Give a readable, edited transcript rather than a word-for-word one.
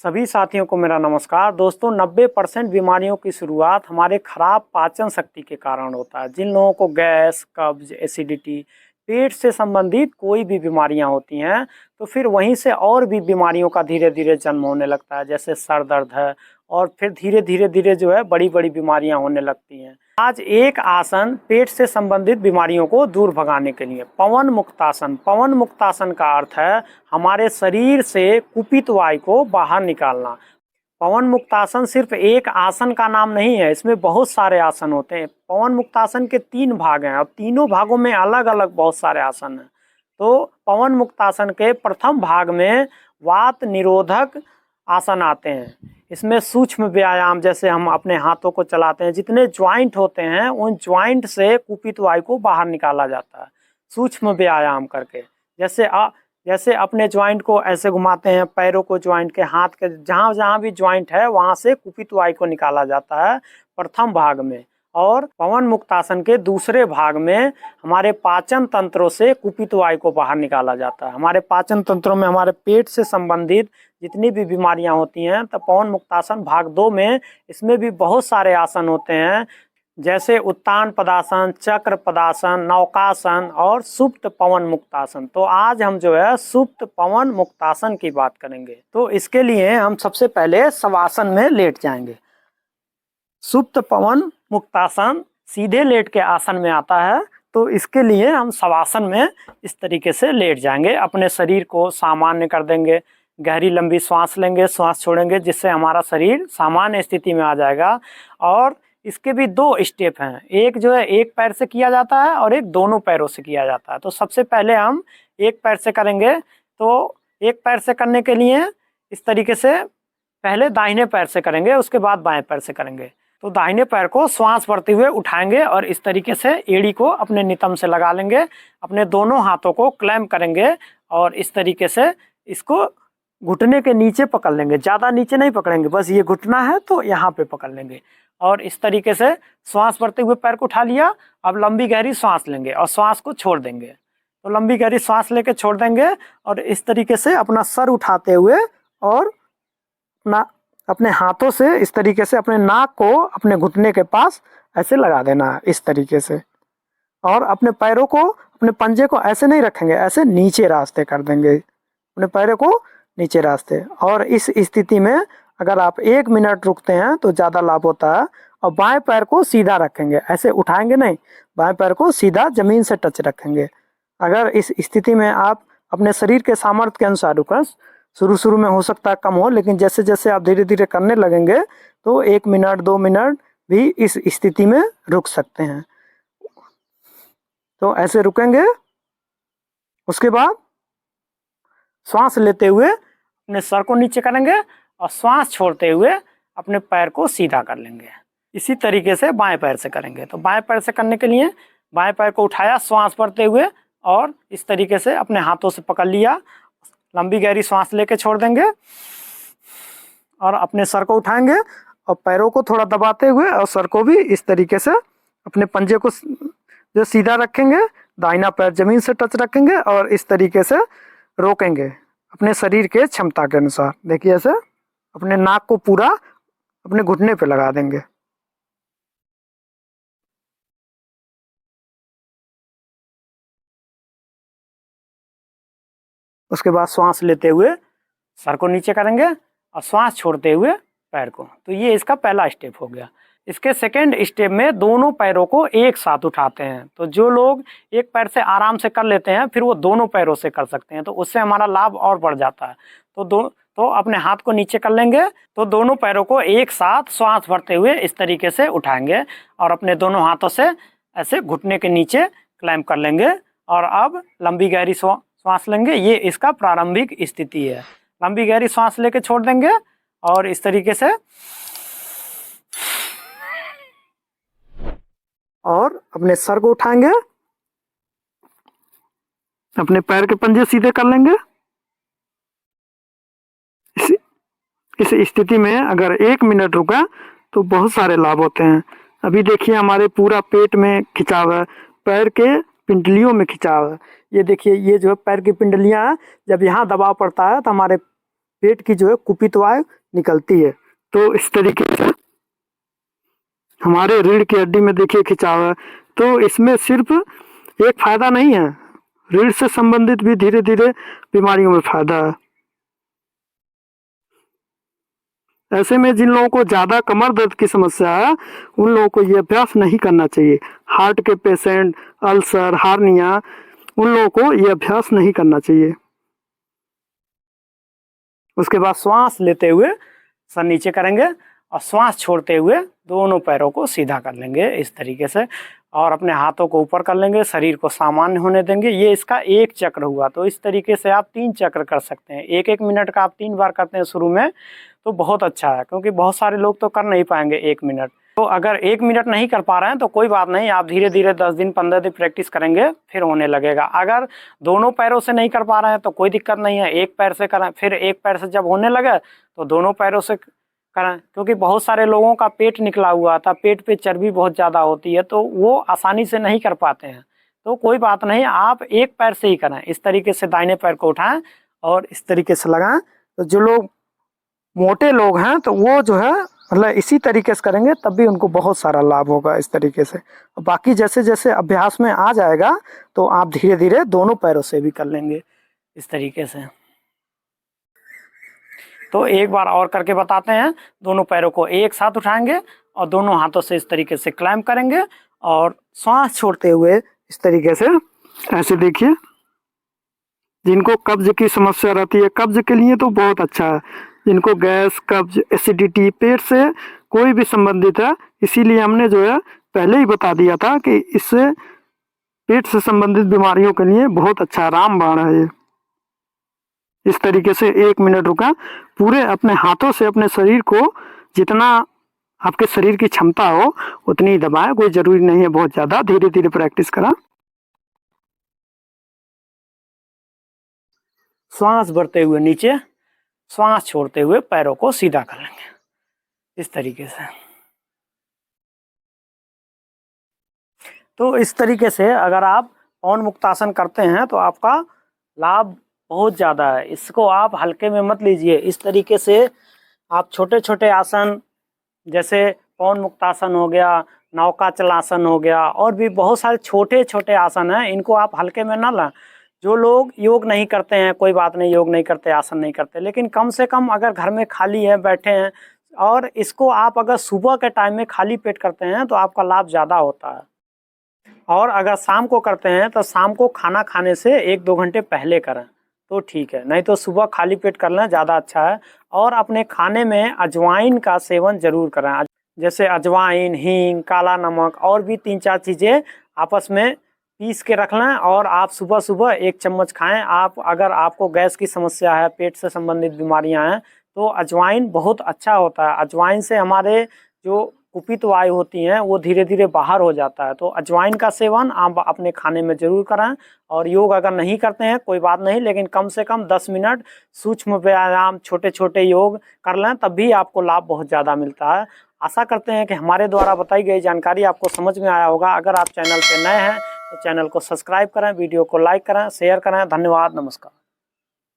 सभी साथियों को मेरा नमस्कार। दोस्तों 90% बीमारियों की शुरुआत हमारे खराब पाचन शक्ति के कारण होता है। जिन लोगों को गैस, कब्ज, एसिडिटी, पेट से संबंधित कोई भी बीमारियां होती हैं तो फिर वहीं से और भी बीमारियों का धीरे धीरे जन्म होने लगता है, जैसे सर दर्द है और फिर धीरे धीरे जो है बड़ी बड़ी बीमारियां होने लगती हैं। आज एक आसन पेट से संबंधित बीमारियों को दूर भगाने के लिए, पवन मुक्तासन। पवन मुक्तासन का अर्थ है हमारे शरीर से कुपित वायु को बाहर निकालना। पवन मुक्तासन सिर्फ एक आसन का नाम नहीं है, इसमें बहुत सारे आसन होते हैं। पवन मुक्तासन के 3 भाग हैं और तीनों भागों में अलग अलग बहुत सारे आसन हैं। तो पवन मुक्तासन के प्रथम भाग में वात निरोधक आसन आते हैं। इसमें सूक्ष्म व्यायाम, जैसे हम अपने हाथों को चलाते हैं, जितने ज्वाइंट होते हैं उन ज्वाइंट से कुपित वायु को बाहर निकाला जाता है सूक्ष्म व्यायाम करके। जैसे अपने ज्वाइंट को ऐसे घुमाते हैं, पैरों को ज्वाइंट के, हाथ के, जहाँ जहाँ भी ज्वाइंट है वहाँ से कुपित वायु को निकाला जाता है प्रथम भाग में। और पवन मुक्तासन के दूसरे भाग में हमारे पाचन तंत्रों से कुपित वायु को बाहर निकाला जाता है। हमारे पाचन तंत्रों में हमारे पेट से संबंधित जितनी भी बीमारियां होती हैं, तो पवन मुक्तासन भाग 2 में इसमें भी बहुत सारे आसन होते हैं, जैसे उत्तान पदासन, चक्र पदासन, नौकासन और सुप्त पवन मुक्तासन। तो आज हम जो है सुप्त पवन मुक्तासन की बात करेंगे। तो इसके लिए हम सबसे पहले शवासन में लेट जाएंगे। सुप्त पवन मुक्तासन सीधे लेट के आसन में आता है, तो इसके लिए हम शवासन में इस तरीके से लेट जाएंगे। अपने शरीर को सामान्य कर देंगे, गहरी लंबी सांस लेंगे, सांस छोड़ेंगे, जिससे हमारा शरीर सामान्य स्थिति में आ जाएगा। और इसके भी 2 स्टेप हैं, एक जो है एक पैर से किया जाता है और एक दोनों पैरों से किया जाता है। तो सबसे पहले हम एक पैर से करेंगे। तो एक पैर से करने के लिए इस तरीके से पहले दाहिने पैर से करेंगे, उसके बाद बाएं पैर से करेंगे। तो दाहिने पैर को श्वास भरते हुए उठाएंगे और इस तरीके से एड़ी को अपने नितंब से लगा लेंगे। अपने दोनों हाथों को क्लैम्प करेंगे और इस तरीके से इसको घुटने के नीचे पकड़ लेंगे। ज़्यादा नीचे नहीं पकड़ेंगे, बस ये घुटना है तो यहाँ पे पकड़ लेंगे और इस तरीके से श्वास भरते हुए पैर को उठा लिया। अब लंबी गहरी सांस लेंगे और श्वास को छोड़ देंगे। तो लंबी गहरी सांस लेके छोड़ देंगे और इस तरीके से अपना सर उठाते हुए और अपने हाथों से इस तरीके से अपने नाक को अपने घुटने के पास ऐसे लगा देना है, इस तरीके से। और अपने पैरों को, अपने पंजे को ऐसे नहीं रखेंगे, ऐसे नीचे रास्ते कर देंगे, अपने पैरों को नीचे रास्ते। और इस स्थिति में अगर आप 1 मिनट रुकते हैं तो ज़्यादा लाभ होता है। और बाएं पैर को सीधा रखेंगे, ऐसे उठाएंगे नहीं, बाएं पैर को सीधा जमीन से टच रखेंगे। अगर इस स्थिति में आप अपने शरीर के सामर्थ्य के अनुसार रुकें, शुरू में हो सकता है कम हो, लेकिन जैसे जैसे आप धीरे धीरे करने लगेंगे तो 1 मिनट 2 मिनट भी इस स्थिति में रुक सकते हैं। तो ऐसे रुकेंगे। उसके बाद श्वास लेते हुए अपने सर को नीचे करेंगे और श्वास छोड़ते हुए अपने पैर को सीधा कर लेंगे। इसी तरीके से बाएं पैर से करेंगे। तो बाएं पैर से करने के लिए बाएं पैर को उठाया श्वास भरते हुए और इस तरीके से अपने हाथों से पकड़ लिया, लंबी गहरी सांस लेके छोड़ देंगे और अपने सर को उठाएंगे और पैरों को थोड़ा दबाते हुए और सर को भी इस तरीके से अपने पंजे को जो सीधा रखेंगे, दाहिना पैर जमीन से टच रखेंगे और इस तरीके से रोकेंगे अपने शरीर के क्षमता के अनुसार। देखिए ऐसे अपने नाक को पूरा अपने घुटने पे लगा देंगे। उसके बाद श्वास लेते हुए सर को नीचे करेंगे और श्वास छोड़ते हुए पैर को। तो ये इसका पहला स्टेप हो गया। इसके सेकेंड स्टेप में दोनों पैरों को एक साथ उठाते हैं। तो जो लोग एक पैर से आराम से कर लेते हैं फिर वो दोनों पैरों से कर सकते हैं, तो उससे हमारा लाभ और बढ़ जाता है। तो अपने हाथ को नीचे कर लेंगे। तो दोनों पैरों को एक साथ श्वास भरते हुए इस तरीके से उठाएंगे और अपने दोनों हाथों से ऐसे घुटने के नीचे क्लैम्प कर लेंगे। और अब लंबी गहरी श्वास लेंगे। ये इसका प्रारंभिक स्थिति है। लंबी गहरी श्वास लेके छोड़ देंगे और इस तरीके से और अपने सर को उठाएंगे, अपने पैर के पंजे सीधे कर लेंगे। इस स्थिति में अगर 1 मिनट रुका तो बहुत सारे लाभ होते हैं। अभी देखिए हमारे पूरा पेट में खिंचाव है, पैर के पिंडलियों में खिंचाव है। ये देखिए, ये जो है पैर की पिंडलियां, जब यहाँ दबाव पड़ता है तो हमारे पेट की जो है कुपित वायु निकलती है। तो इस तरीके से हमारे रीढ़ की हड्डी में देखिए खिंचाव है, तो इसमें सिर्फ एक फायदा नहीं है, रीढ़ से संबंधित भी धीरे धीरे बीमारियों में फायदा है। ऐसे में जिन लोगों को ज़्यादा कमर दर्द की समस्या है उन लोगों को ये अभ्यास नहीं करना चाहिए। हार्ट के पेशेंट, अल्सर, हार्निया, उन लोगों को ये अभ्यास नहीं करना चाहिए। उसके बाद श्वास लेते हुए सर नीचे करेंगे और श्वास छोड़ते हुए दोनों पैरों को सीधा कर लेंगे इस तरीके से, और अपने हाथों को ऊपर कर लेंगे, शरीर को सामान्य होने देंगे। ये इसका एक चक्र हुआ। तो इस तरीके से आप 3 चक्र कर सकते हैं। 1-1 मिनट का आप 3 बार करते हैं शुरू में तो बहुत अच्छा है, क्योंकि बहुत सारे लोग तो कर नहीं पाएंगे 1 मिनट। तो अगर 1 मिनट नहीं कर पा रहे हैं तो कोई बात नहीं, आप धीरे धीरे 10 दिन 15 दिन प्रैक्टिस करेंगे फिर होने लगेगा। अगर दोनों पैरों से नहीं कर पा रहे हैं तो कोई दिक्कत नहीं है, एक पैर से करें, फिर एक पैर से जब होने लगे तो दोनों पैरों से करें, क्योंकि बहुत सारे लोगों का पेट निकला हुआ था, पेट पे चर्बी बहुत ज़्यादा होती है तो वो आसानी से नहीं कर पाते हैं। तो कोई बात नहीं, आप एक पैर से ही करें। इस तरीके से दाहिने पैर को उठाएं और इस तरीके से लगाएं। तो जो लोग मोटे लोग हैं तो वो जो है मतलब इसी तरीके से करेंगे तब भी उनको बहुत सारा लाभ होगा इस तरीके से। बाकी जैसे जैसे अभ्यास में आ जाएगा तो आप धीरे धीरे दोनों पैरों से भी कर लेंगे इस तरीके से। तो एक बार और करके बताते हैं। दोनों पैरों को एक साथ उठाएंगे और दोनों हाथों से इस तरीके से क्लाइंब करेंगे और श्वास छोड़ते हुए इस तरीके से ऐसे देखिए। जिनको कब्ज की समस्या रहती है, कब्ज के लिए तो बहुत अच्छा है। जिनको गैस, कब्ज, एसिडिटी, पेट से कोई भी संबंधित है, इसीलिए हमने जो है पहले ही बता दिया था कि इससे पेट से संबंधित बीमारियों के लिए बहुत अच्छा रामबाण है ये। इस तरीके से 1 मिनट रुका, पूरे अपने हाथों से अपने शरीर को जितना आपके शरीर की क्षमता हो उतनी ही दबाएं, कोई जरूरी नहीं है बहुत ज़्यादा, धीरे धीरे प्रैक्टिस करा। श्वास भरते हुए नीचे, श्वास छोड़ते हुए पैरों को सीधा कर लेंगे इस तरीके से। तो इस तरीके से अगर आप पवन मुक्तासन करते हैं तो आपका लाभ बहुत ज़्यादा है। इसको आप हल्के में मत लीजिए। इस तरीके से आप छोटे छोटे आसन जैसे पवन मुक्तासन हो गया, नौकाचलासन हो गया, और भी बहुत सारे छोटे छोटे आसन हैं, इनको आप हल्के में ना लें। जो लोग योग नहीं करते हैं कोई बात नहीं, योग नहीं करते, आसन नहीं करते, लेकिन कम से कम अगर घर में खाली है, बैठे हैं, और इसको आप अगर सुबह के टाइम में खाली पेट करते हैं तो आपका लाभ ज़्यादा होता है। और अगर शाम को करते हैं तो शाम को खाना खाने से 1-2 घंटे पहले करें तो ठीक है, नहीं तो सुबह खाली पेट कर लें ज़्यादा अच्छा है। और अपने खाने में अजवाइन का सेवन जरूर करें, जैसे अजवाइन, हींग, काला नमक, और भी 3-4 चीज़ें आपस में पीस के रख लें और आप सुबह सुबह 1 चम्मच खाएं। आप अगर आपको गैस की समस्या है, पेट से संबंधित बीमारियां हैं, तो अजवाइन बहुत अच्छा होता है। अजवाइन से हमारे जो कुपित वायु होती हैं वो धीरे धीरे बाहर हो जाता है। तो अजवाइन का सेवन आप अपने खाने में जरूर करें। और योग अगर नहीं करते हैं कोई बात नहीं, लेकिन कम से कम 10 मिनट सूक्ष्म व्यायाम, छोटे छोटे योग कर लें, तब भी आपको लाभ बहुत ज़्यादा मिलता है। आशा करते हैं कि हमारे द्वारा बताई गई जानकारी आपको समझ में आया होगा। अगर आप चैनल पर नए हैं तो चैनल को सब्सक्राइब करें, वीडियो को लाइक करें, शेयर करें। धन्यवाद, नमस्कार।